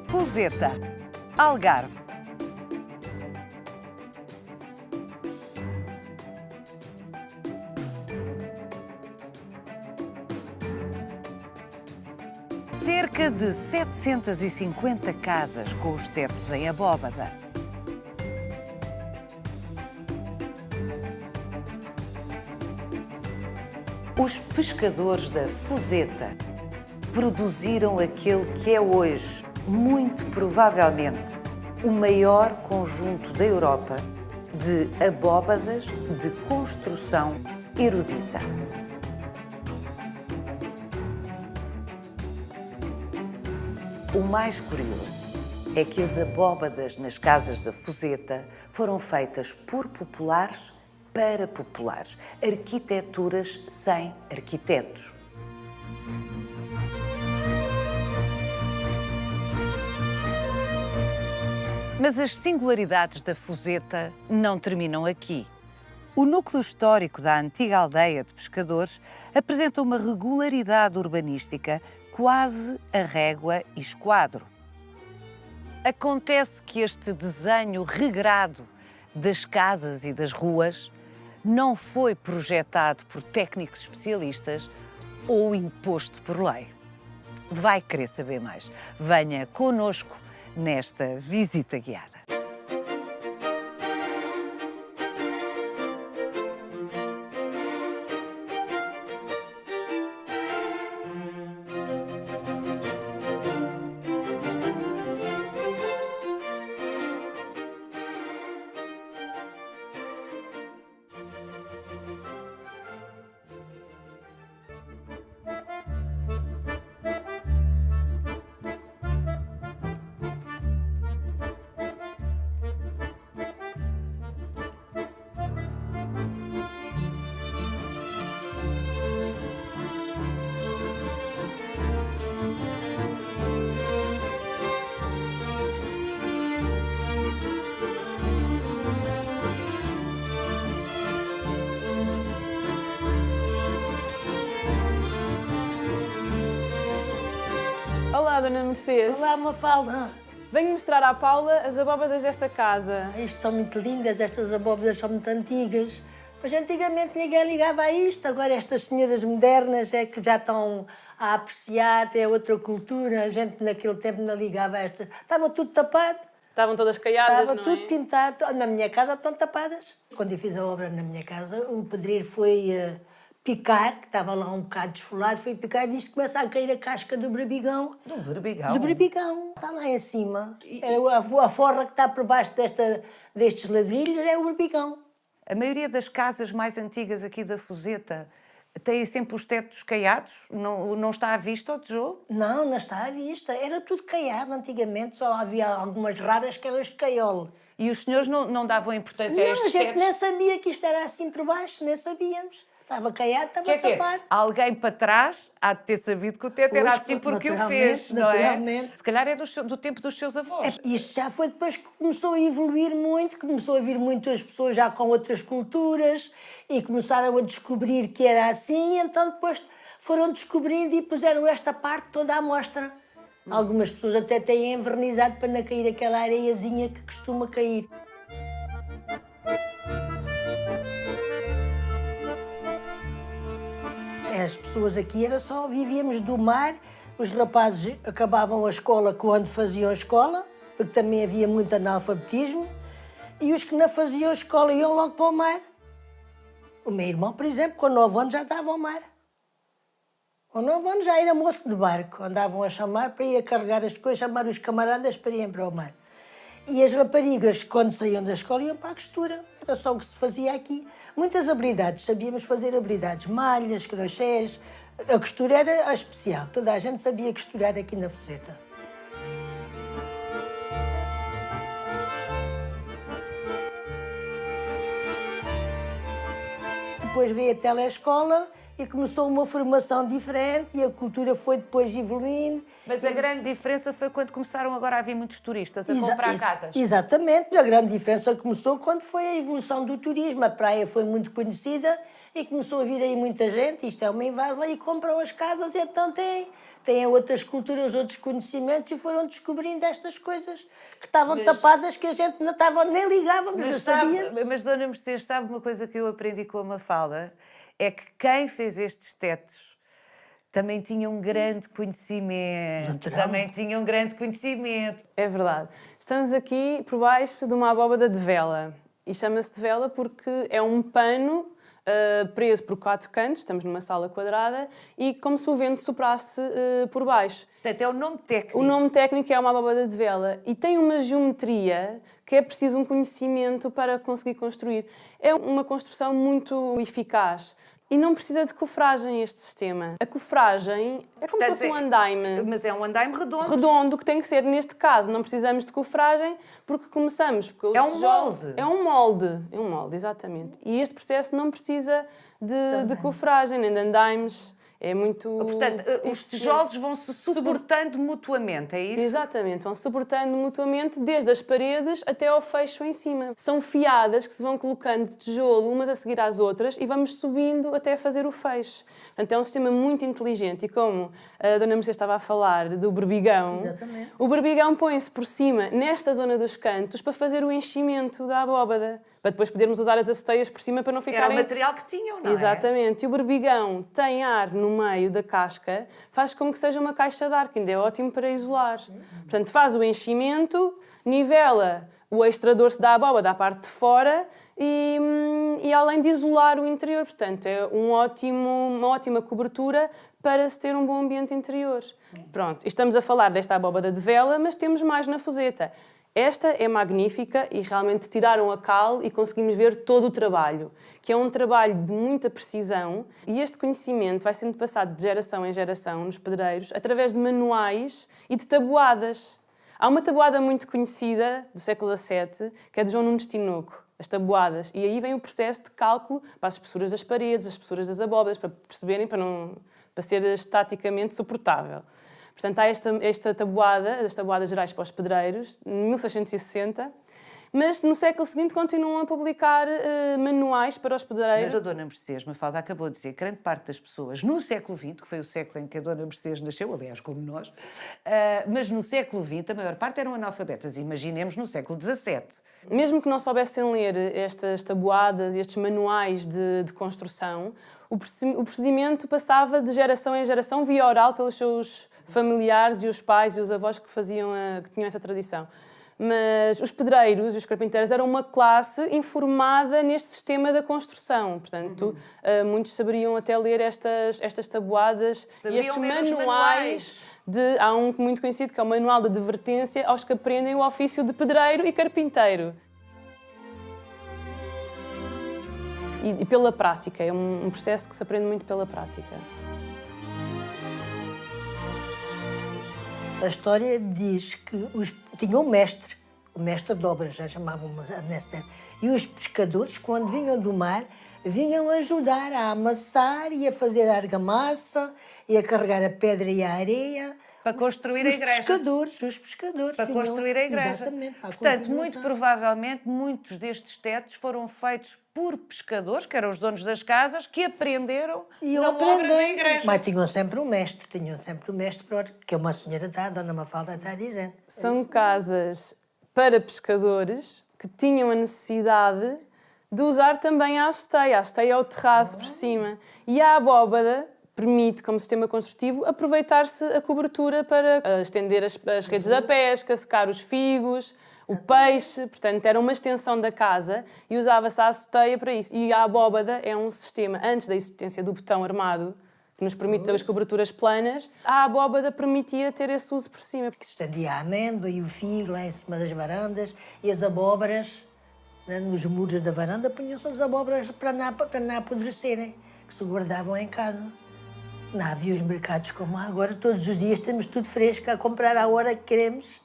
Fuzeta, Algarve. Cerca de 750 casas com os tetos em abóbada. Os pescadores da Fuzeta produziram aquele que é hoje, muito provavelmente, o maior conjunto da Europa de abóbadas de construção erudita. O mais curioso é que as abóbadas nas casas da Fuzeta foram feitas por populares para populares, arquiteturas sem arquitetos. Mas as singularidades da Fuzeta não terminam aqui. O núcleo histórico da antiga aldeia de pescadores apresenta uma regularidade urbanística quase a régua e esquadro. Acontece que este desenho regrado das casas e das ruas não foi projetado por técnicos especialistas ou imposto por lei. Vai querer saber mais? Venha connosco nesta visita guiada. Olá, Dona Mercedes. Olá, Mafalda. Venho mostrar à Paula as abóbadas desta casa. Isto são muito lindas, estas abóbadas são muito antigas. Mas antigamente ninguém ligava a isto, agora estas senhoras modernas é que já estão a apreciar, é outra cultura. A gente naquele tempo não ligava a estas. Estava tudo tapado. Estavam todas caiadas, Estava não tudo é? pintado. Na minha casa estão tapadas. Quando eu fiz a obra na minha casa, o pedreiro foi picar, que estava lá um bocado desfolado, foi picar e isto começa a cair a casca do berbigão. Do berbigão? Do berbigão. Está lá em cima. A forra que está por baixo destes ladrilhos é o berbigão. A maioria das casas mais antigas aqui da Fuzeta têm sempre os tetos caiados? Não está à vista o tijolo? Não, não está à vista. Era tudo caiado antigamente, só havia algumas raras que eram de caiolo. E os senhores não davam importância a Não, a estes gente tetos? nem sabia que isto era assim por baixo, nem sabíamos. Estava caiado, estava Quer dizer, tapado. alguém para trás há de ter sabido que o teto era Pois, assim porque o naturalmente, fez, não é? naturalmente. Se calhar é do tempo dos seus avós. Isto já foi depois que começou a evoluir muito, começou a vir muitas pessoas já com outras culturas e começaram a descobrir que era assim, então depois foram descobrindo e puseram esta parte toda à mostra. Algumas pessoas até têm envernizado para não cair aquela areiazinha que costuma cair. As pessoas aqui era só, vivíamos do mar, os rapazes acabavam a escola quando faziam a escola, porque também havia muito analfabetismo, e os que não faziam a escola iam logo para o mar. O meu irmão, por exemplo, com 9 anos já estava ao mar. Com 9 anos já era moço de barco, andavam a chamar para ir a carregar as coisas, chamar os camaradas para irem para o mar. E as raparigas, quando saíam da escola, iam para a costura. Era só o que se fazia aqui. Muitas habilidades, sabíamos fazer habilidades, malhas, crochês. A costura era a especial, toda a gente sabia costurar aqui na Fuzeta. Depois veio a telescola e começou uma formação diferente e a cultura foi depois evoluindo. Mas a grande diferença foi quando começaram agora a vir muitos turistas a comprar casas. Exatamente, a grande diferença começou quando foi a evolução do turismo. A praia foi muito conhecida e começou a vir aí muita gente, isto é uma invasão, e compram as casas, e então têm outras culturas, outros conhecimentos, e foram descobrindo estas coisas que estavam tapadas, que a gente não estava, nem ligávamos, não sabíamos. Mas, Dona Mercedes, sabe uma coisa que eu aprendi com a Mafalda? É que quem fez estes tetos também tinha um grande conhecimento. Também tinha um grande conhecimento. É verdade. Estamos aqui por baixo de uma abóbada de vela. E chama-se de vela porque é um pano preso por 4 cantos, estamos numa sala quadrada, e como se o vento soprasse por baixo. Portanto, é o nome técnico. O nome técnico é uma abóbada de vela e tem uma geometria que é preciso um conhecimento para conseguir construir. É uma construção muito eficaz. E não precisa de cofragem este sistema. A cofragem é como se fosse um andaime. Mas é um andaime redondo. Redondo, que tem que ser, neste caso, não precisamos de cofragem, porque começamos... Porque é um molde. É um molde, exatamente. E este processo não precisa de cofragem, nem de andaimes. É muito... Portanto, os tijolos vão se suportando mutuamente, é isso? Exatamente, vão se suportando mutuamente desde as paredes até ao fecho em cima. São fiadas que se vão colocando de tijolo umas a seguir às outras e vamos subindo até fazer o fecho. Portanto, é um sistema muito inteligente e como a Dona Mercedes estava a falar do berbigão, exatamente, o berbigão põe-se por cima, nesta zona dos cantos, para fazer o enchimento da abóbada, para depois podermos usar as azoteias por cima para não ficarem... Era o material que tinham, não é? Exatamente. E o berbigão tem ar no meio da casca, faz com que seja uma caixa de ar, que ainda é ótimo para isolar. Portanto, faz o enchimento, nivela o extrador-se da abóbada à parte de fora e além de isolar o interior. Portanto, é uma ótima cobertura para se ter um bom ambiente interior. Pronto, estamos a falar desta abóbada de vela, mas temos mais na fuseta. Esta é magnífica e realmente tiraram a cal e conseguimos ver todo o trabalho, que é um trabalho de muita precisão e este conhecimento vai sendo passado de geração em geração nos pedreiros através de manuais e de tabuadas. Há uma tabuada muito conhecida do século XVII, que é de João Nunes Tinoco, as tabuadas, e aí vem o processo de cálculo para as espessuras das paredes, as espessuras das abóbadas, para perceberem, para ser estaticamente suportável. Portanto, há esta tabuada, as tabuadas gerais para os pedreiros, em 1660, mas no século seguinte continuam a publicar manuais para os pedreiros. Mas a Dona Mercedes, Mafalda, acabou de dizer que grande parte das pessoas no século XX, que foi o século em que a Dona Mercedes nasceu, aliás, como nós, mas no século XX a maior parte eram analfabetas. Imaginemos no século XVII. Mesmo que não soubessem ler estas tabuadas e estes manuais de construção, o procedimento passava de geração em geração via oral pelos seus familiares e os pais e os avós que tinham essa tradição. Mas os pedreiros e os carpinteiros eram uma classe informada neste sistema da construção. Portanto, muitos saberiam até ler estas tabuadas e estes manuais. Há um muito conhecido que é o Manual de Advertência aos que aprendem o ofício de pedreiro e carpinteiro. E pela prática, é um processo que se aprende muito pela prática. A história diz que tinha um mestre, o mestre de obras, já chamavam nesse tempo, e os pescadores, quando vinham do mar, vinham ajudar a amassar e a fazer a argamassa e a carregar a pedra e a areia. Para construir a igreja. Os pescadores. Para construir a igreja. Exatamente. Portanto, muito provavelmente, muitos destes tetos foram feitos por pescadores, que eram os donos das casas, que aprenderam na obra da igreja. Mas tinham sempre um mestre, que é uma senhora a Dona Mafalda está dizendo. São casas para pescadores que tinham a necessidade de usar também a azoteia. A azoteia é o terraço por cima. E a abóbada permite, como sistema construtivo, aproveitar-se a cobertura para estender as redes da pesca, secar os figos, o peixe. Portanto, era uma extensão da casa e usava-se a azoteia para isso. E a abóbada é um sistema, antes da existência do betão armado, que nos permite ter as coberturas planas, a abóbada permitia ter esse uso por cima. Porque se estendia a amêndoa e o figo lá em cima das varandas e as abóboras, né, nos muros da varanda, punham-se as abóboras para não apodrecerem, que se guardavam em casa. Não havia os mercados como há agora, todos os dias temos tudo fresco a comprar à hora que queremos.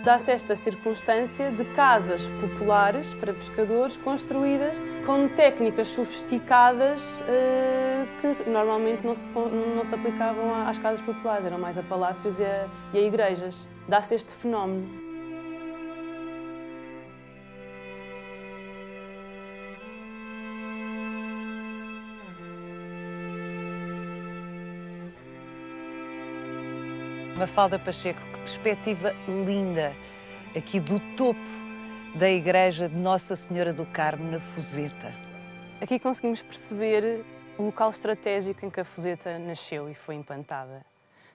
Dá-se esta circunstância de casas populares para pescadores construídas com técnicas sofisticadas que normalmente não se aplicavam às casas populares, eram mais a palácios e a igrejas. Dá-se este fenómeno. Mafalda Pacheco, que perspectiva linda aqui do topo da igreja de Nossa Senhora do Carmo, na Fuzeta. Aqui conseguimos perceber o local estratégico em que a Fuzeta nasceu e foi implantada.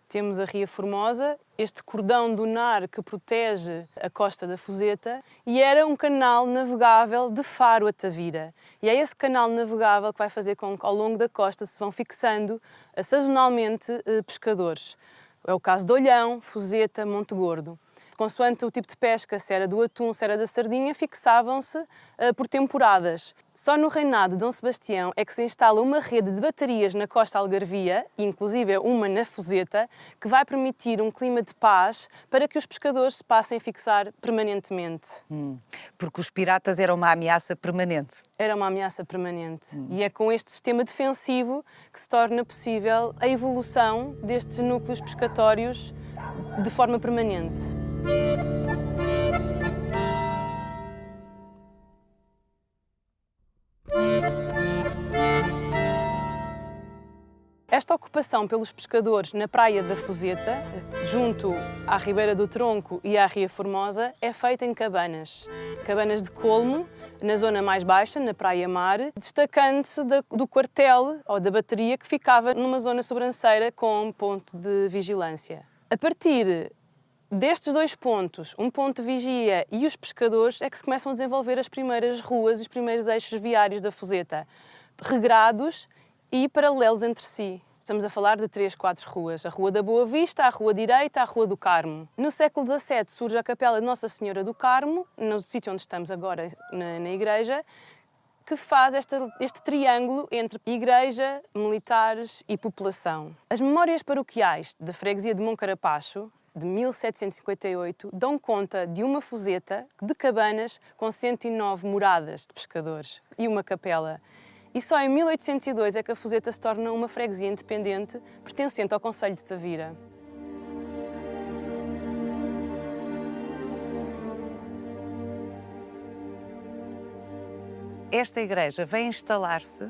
Temos a Ria Formosa, este cordão dunar que protege a costa da Fuzeta, e era um canal navegável de Faro a Tavira. E é esse canal navegável que vai fazer com que ao longo da costa se vão fixando sazonalmente pescadores. É o caso de Olhão, Fuzeta, Monte Gordo. Consoante o tipo de pesca, se era do atum, se era da sardinha, fixavam-se por temporadas. Só no reinado de Dom Sebastião é que se instala uma rede de baterias na costa algarvia, inclusive uma na Fuzeta, que vai permitir um clima de paz para que os pescadores se passem a fixar permanentemente. Porque os piratas eram uma ameaça permanente. Era uma ameaça permanente. E é com este sistema defensivo que se torna possível a evolução destes núcleos pescatórios de forma permanente. Esta ocupação pelos pescadores na praia da Fuzeta, junto à Ribeira do Tronco e à Ria Formosa, é feita em cabanas. Cabanas de colmo, na zona mais baixa, na praia-mar, destacando-se do quartel ou da bateria que ficava numa zona sobranceira com ponto de vigilância. A partir destes dois pontos, um ponto de vigia e os pescadores, é que se começam a desenvolver as primeiras ruas e os primeiros eixos viários da Fuzeta, regrados e paralelos entre si. Estamos a falar de 3, 4 ruas. A Rua da Boa Vista, a Rua Direita, a Rua do Carmo. No século XVII surge a Capela de Nossa Senhora do Carmo, no sítio onde estamos agora, na igreja, que faz este triângulo entre igreja, militares e população. As memórias paroquiais da freguesia de Moncarapacho, de 1758, dão conta de uma Fuzeta de cabanas com 109 moradas de pescadores e uma capela. E só em 1802 é que a Fuzeta se torna uma freguesia independente pertencente ao concelho de Tavira. Esta igreja vem instalar-se,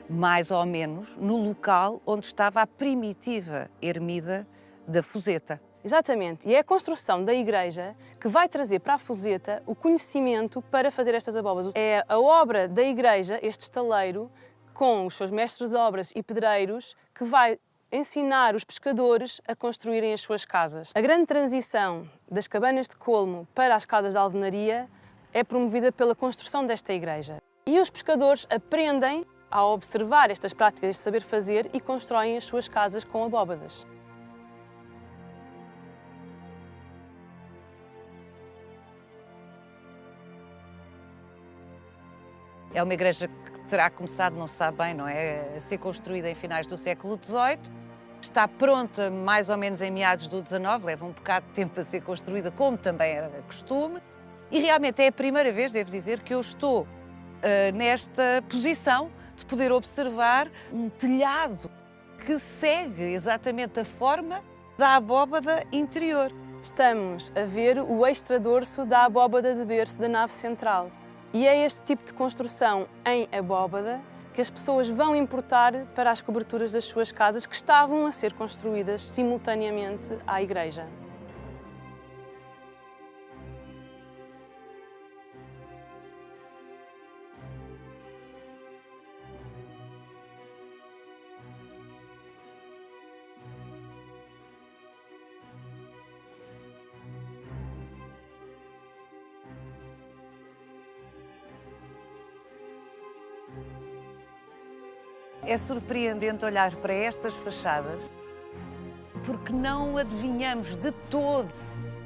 mais ou menos, no local onde estava a primitiva ermida da Fuzeta. Exatamente, e é a construção da igreja que vai trazer para a Fuzeta o conhecimento para fazer estas abóbadas. É a obra da igreja, este estaleiro, com os seus mestres de obras e pedreiros, que vai ensinar os pescadores a construírem as suas casas. A grande transição das cabanas de colmo para as casas de alvenaria é promovida pela construção desta igreja. E os pescadores aprendem a observar estas práticas, este saber fazer, e constroem as suas casas com abóbadas. É uma igreja que terá começado, não se sabe bem, não é? A ser construída em finais do século XVIII. Está pronta mais ou menos em meados do XIX, leva um bocado de tempo a ser construída, como também era costume. E realmente é a primeira vez, devo dizer, que eu estou nesta posição de poder observar um telhado que segue exatamente a forma da abóbada interior. Estamos a ver o extradorso da abóbada de berço da nave central. E é este tipo de construção em abóbada que as pessoas vão importar para as coberturas das suas casas, que estavam a ser construídas simultaneamente à igreja. É surpreendente olhar para estas fachadas porque não adivinhamos de todo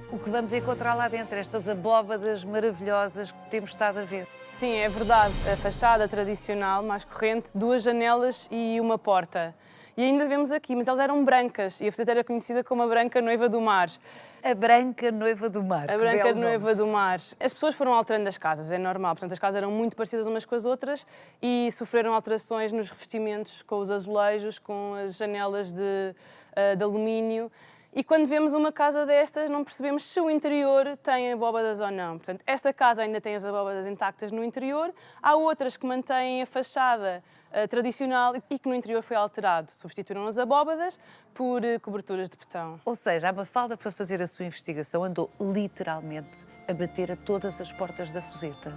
o que vamos encontrar lá dentro, estas abóbadas maravilhosas que temos estado a ver. Sim, é verdade. A fachada tradicional, mais corrente, 2 janelas e uma porta. E ainda vemos aqui, mas elas eram brancas e a fazenda era conhecida como a Branca Noiva do Mar. A Branca Noiva do Mar. A Branca Noiva do Mar. As pessoas foram alterando as casas, é normal. Portanto, as casas eram muito parecidas umas com as outras e sofreram alterações nos revestimentos, com os azulejos, com as janelas de alumínio. E quando vemos uma casa destas, não percebemos se o interior tem abóbadas ou não. Portanto, esta casa ainda tem as abóbadas intactas no interior. Há outras que mantêm a fachada tradicional e que no interior foi alterado. Substituíram as abóbadas por coberturas de betão. Ou seja, a Mafalda, para fazer a sua investigação, andou literalmente a bater a todas as portas da Foseta.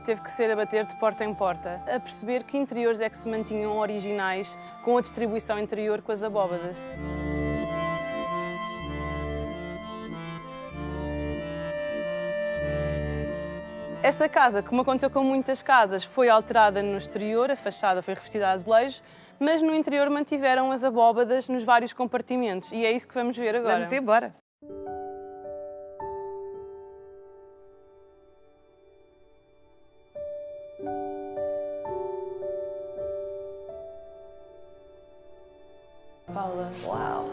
Teve que ser a bater de porta em porta, a perceber que interiores é que se mantinham originais com a distribuição interior com as abóbadas. Esta casa, como aconteceu com muitas casas, foi alterada no exterior, a fachada foi revestida a azulejos, mas no interior mantiveram as abóbadas nos vários compartimentos. E é isso que vamos ver agora. Vamos embora. Paula, Uau!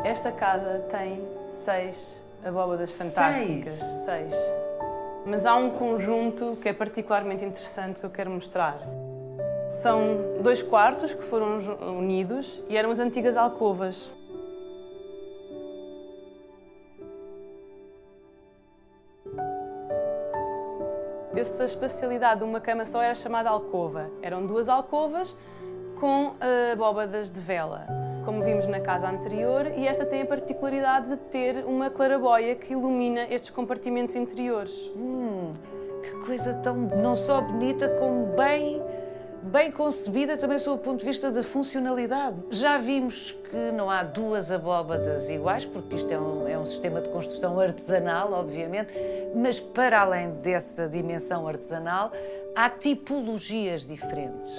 esta casa tem 6 abóbadas fantásticas. 6. Mas há um conjunto que é particularmente interessante que eu quero mostrar. São 2 quartos que foram unidos e eram as antigas alcovas. Essa espacialidade de uma cama só era chamada alcova. Eram 2 alcovas com abóbadas de vela, como vimos na casa anterior, e esta tem a particularidade de ter uma claraboia que ilumina estes compartimentos interiores. Que coisa tão, não só bonita, como bem concebida também sob o ponto de vista da funcionalidade. Já vimos que não há 2 abóbadas iguais, porque isto é um sistema de construção artesanal, obviamente, mas para além dessa dimensão artesanal, há tipologias diferentes.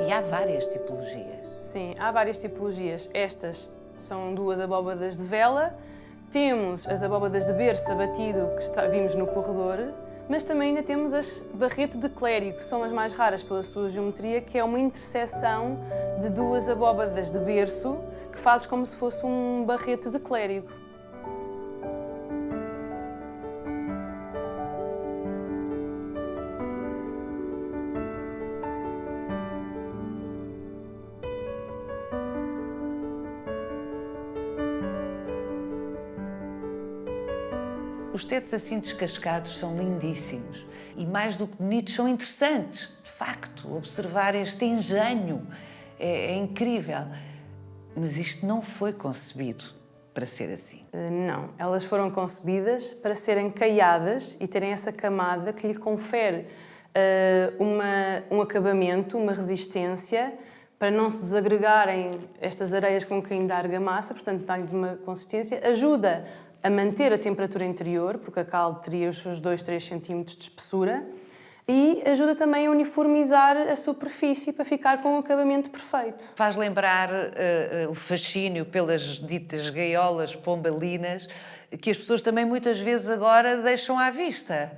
E há várias tipologias. Sim, há várias tipologias. Estas são 2 abóbadas de vela. Temos as abóbadas de berço abatido que vimos no corredor, mas também ainda temos as barrete de clérigo, que são as mais raras pela sua geometria, que é uma interseção de 2 abóbadas de berço que fazes como se fosse um barrete de clérigo. Os tetos assim descascados são lindíssimos e, mais do que bonitos, são interessantes. De facto, observar este engenho é incrível. Mas isto não foi concebido para ser assim. Não, elas foram concebidas para serem caiadas e terem essa camada que lhe confere um acabamento, uma resistência, para não se desagregarem estas areias com quem dá argamassa, portanto, dá-lhes uma consistência, ajuda a manter a temperatura interior, porque a cal teria os seus 2-3 cm de espessura, e ajuda também a uniformizar a superfície para ficar com um acabamento perfeito. Faz lembrar o fascínio pelas ditas gaiolas pombalinas, que as pessoas também muitas vezes agora deixam à vista.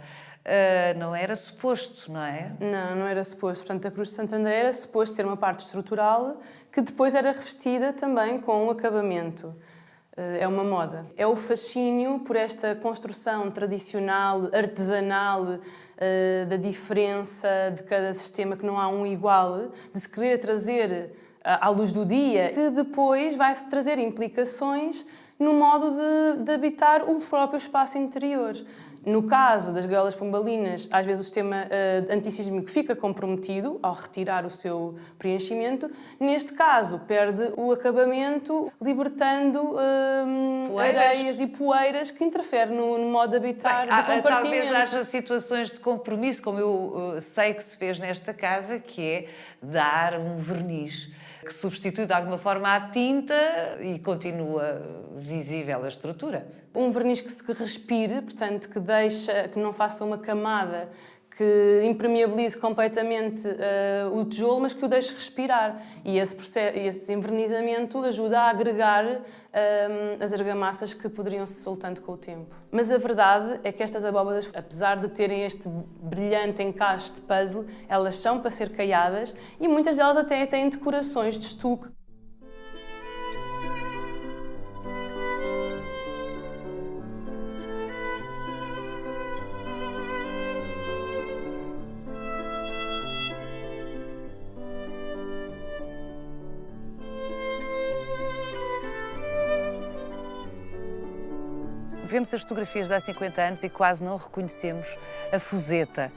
Não era suposto, não é? Não era suposto. Portanto, a Cruz de Santo André era suposto ser uma parte estrutural que depois era revestida também com um acabamento. É uma moda. É o fascínio por esta construção tradicional, artesanal, da diferença de cada sistema, que não há um igual, de se querer trazer à luz do dia, que depois vai trazer implicações no modo de habitar o próprio espaço interior. No caso das gaiolas pombalinas, às vezes o sistema antissísmico fica comprometido ao retirar o seu preenchimento. Neste caso, perde o acabamento, libertando areias e poeiras que interferem no modo de habitar do compartimento. Talvez haja situações de compromisso, como eu sei que se fez nesta casa, que é dar um verniz que substitui de alguma forma a tinta e continua visível a estrutura. Um verniz que se respire, portanto, que não faça uma camada que impermeabilize completamente o tijolo, mas que o deixe respirar. E esse envernizamento ajuda a agregar as argamassas que poderiam se soltando com o tempo. Mas a verdade é que estas abóbadas, apesar de terem este brilhante encaixe de puzzle, elas são para ser caiadas e muitas delas até têm decorações de estuque. Vemos as fotografias de há 50 anos e quase não reconhecemos a Fuseta.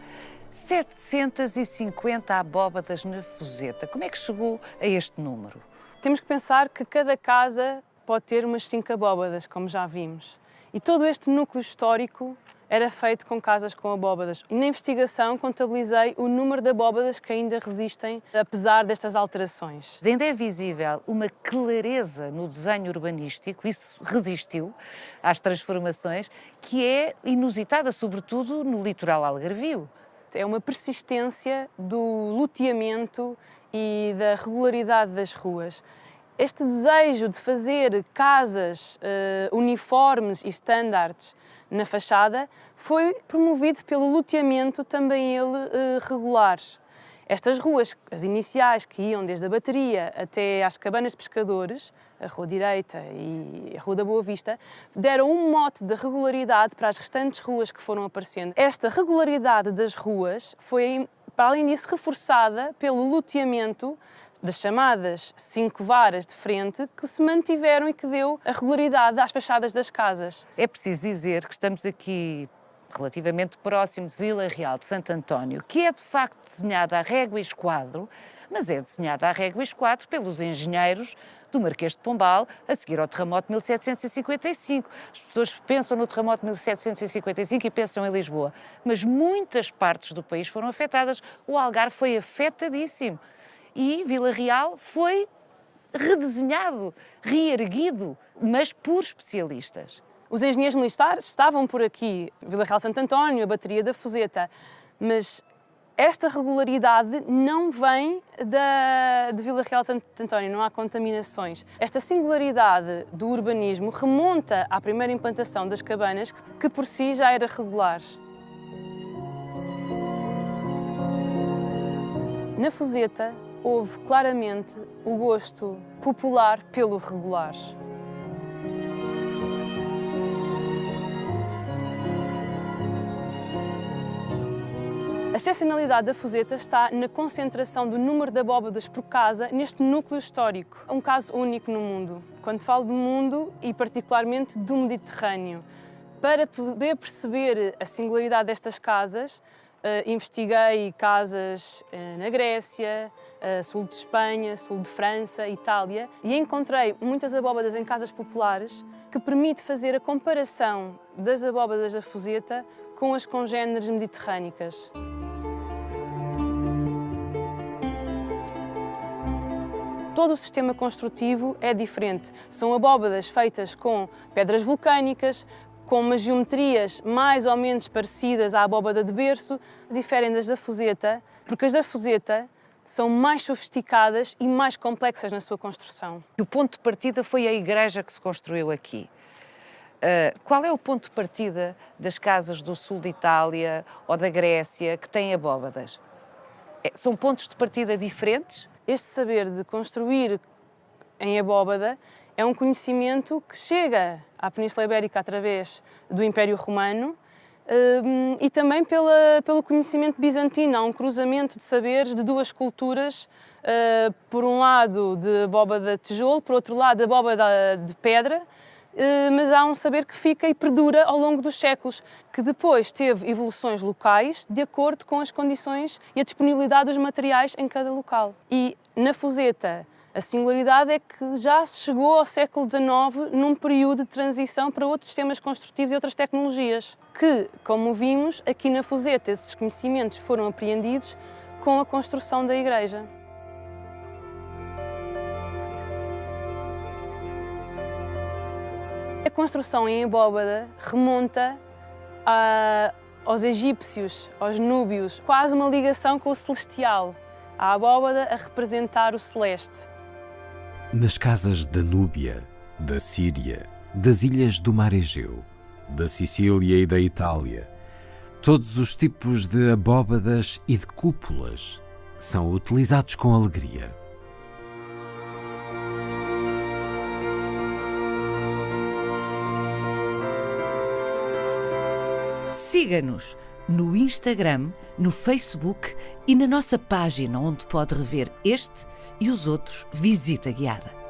750 abóbadas na Fuseta. Como é que chegou a este número? Temos que pensar que cada casa pode ter umas 5 abóbadas, como já vimos. E todo este núcleo histórico era feito com casas com abóbadas. E na investigação contabilizei o número de abóbadas que ainda resistem, apesar destas alterações. Ainda é visível uma clareza no desenho urbanístico, isso resistiu às transformações, que é inusitada, sobretudo no litoral algarvio. É uma persistência do loteamento e da regularidade das ruas. Este desejo de fazer casas uniformes e standards na fachada foi promovido pelo loteamento também ele regular. Estas ruas, as iniciais, que iam desde a Bateria até às Cabanas de Pescadores, a Rua Direita e a Rua da Boa Vista, deram um mote de regularidade para as restantes ruas que foram aparecendo. Esta regularidade das ruas foi, para além disso, reforçada pelo loteamento das chamadas 5 varas de frente que se mantiveram e que deu a regularidade às fachadas das casas. É preciso dizer que estamos aqui relativamente próximo de Vila Real de Santo António, que é de facto desenhada à régua e esquadro, mas é desenhada à régua e esquadro pelos engenheiros do Marquês de Pombal, a seguir ao terremoto de 1755. As pessoas pensam no terremoto de 1755 e pensam em Lisboa, mas muitas partes do país foram afetadas. O Algarve foi afetadíssimo e Vila Real foi redesenhado, reerguido, mas por especialistas. Os engenheiros militares estavam por aqui, Vila Real de Santo António, a Bateria da Fuseta, mas esta regularidade não vem de Vila Real de Santo António, não há contaminações. Esta singularidade do urbanismo remonta à primeira implantação das cabanas, que por si já era regular. Na Fuseta houve claramente o gosto popular pelo regular. A excepcionalidade da Fuseta está na concentração do número de abóbadas por casa neste núcleo histórico. É um caso único no mundo. Quando falo do mundo e particularmente do Mediterrâneo, para poder perceber a singularidade destas casas, investiguei casas na Grécia, sul de Espanha, sul de França, Itália, e encontrei muitas abóbadas em casas populares que permite fazer a comparação das abóbadas da Fuseta com as congêneres mediterrânicas. Todo o sistema construtivo é diferente. São abóbadas feitas com pedras vulcânicas, com umas geometrias mais ou menos parecidas à abóbada de berço, diferem das da Fuseta, porque as da Fuseta são mais sofisticadas e mais complexas na sua construção. O ponto de partida foi a igreja que se construiu aqui. Qual é o ponto de partida das casas do sul de Itália ou da Grécia que têm abóbadas? São pontos de partida diferentes? Este saber de construir em abóbada é um conhecimento que chega à Península Ibérica através do Império Romano e também pelo conhecimento bizantino. Há um cruzamento de saberes de duas culturas, por um lado de abóbada de tijolo, por outro lado de abóbada de pedra, mas há um saber que fica e perdura ao longo dos séculos, que depois teve evoluções locais de acordo com as condições e a disponibilidade dos materiais em cada local. E na Fuseta, a singularidade é que já se chegou ao século XIX num período de transição para outros sistemas construtivos e outras tecnologias, que, como vimos, aqui na Fuseta esses conhecimentos foram apreendidos com a construção da igreja. A construção em abóbada remonta aos egípcios, aos núbios, quase uma ligação com o celestial, a abóbada a representar o celeste. Nas casas da Núbia, da Síria, das ilhas do Mar Egeu, da Sicília e da Itália, todos os tipos de abóbadas e de cúpulas são utilizados com alegria. Siga-nos no Instagram, no Facebook e na nossa página onde pode rever este e os outros Visita Guiada.